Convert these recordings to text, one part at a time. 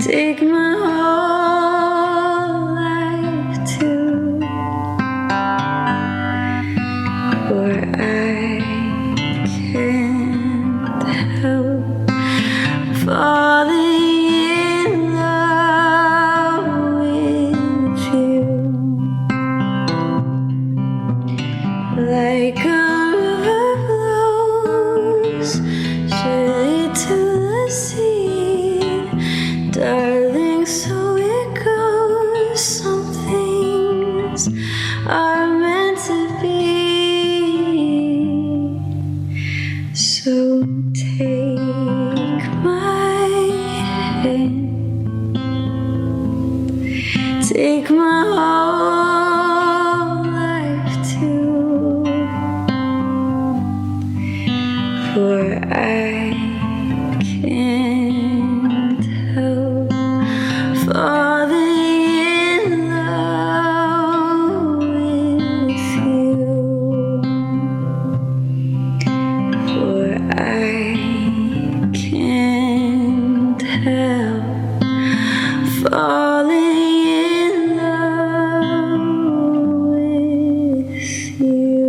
Take my whole life too, for I can't help falling in love with you. Like a river flows surely to the sea, darling, so it goes. Some things are meant to be. So take my hand, take my whole life too, for I can't help falling in love with you, for I can't help falling in love with you.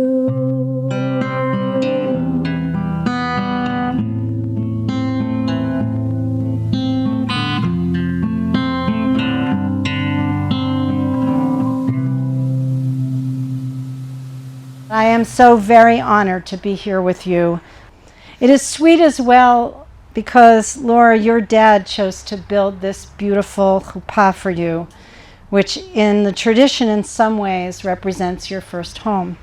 I am so very honored to be here with you. It is sweet as well because, Laura, your dad chose to build this beautiful chuppah for you, which in the tradition in some ways represents your first home.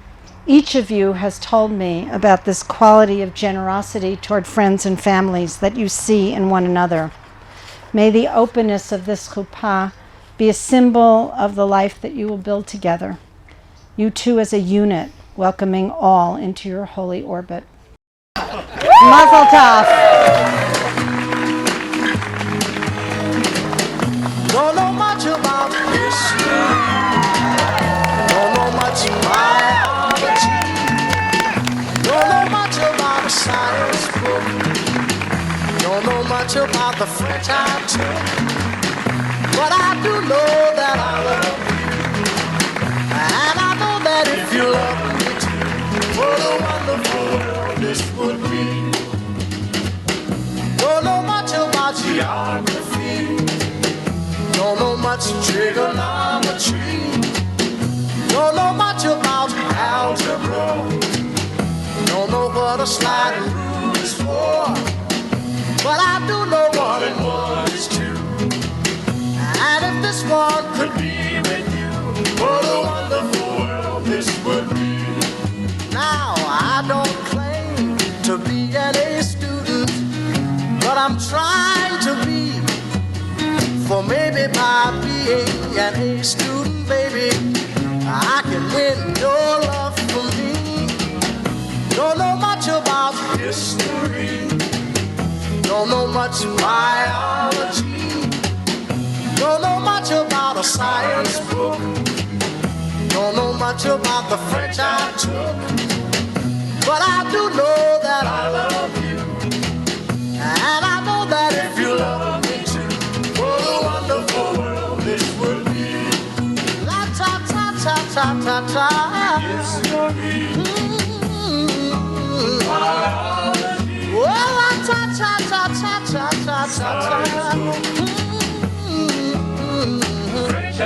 Each of you has told me about this quality of generosity toward friends and families that you see in one another. May the openness of this chuppah be a symbol of the life that you will build together, you two as a unit, welcoming all into your holy orbit. Mazel tov. Don't know much about history, don't know much biology, don't know much about a science book, don't know much about the French I took, but I do know that I love you, and I know that if you love me too, what a wonderful world this would be. Don't know much about geography, don't know much trigonometry, don't know much about algebra, don't know what a sliding rule is for, but I do know 1 and 1 is 2. And if this one could be with you, what a wonderful world this would be. Now I don't claim to be an A student, but I'm trying to be. For maybe by being an A student, baby, I can win your love for me. Don't know much about history, don't know much biology, don't know much about a science book, don't know much about the French I took, but I do know that I love you, and I know that if you love me too, what a wonderful world this would be. La ta ta ta ta ta ta. History, biology, well, la ta ta ta ta ta ta ta ta. French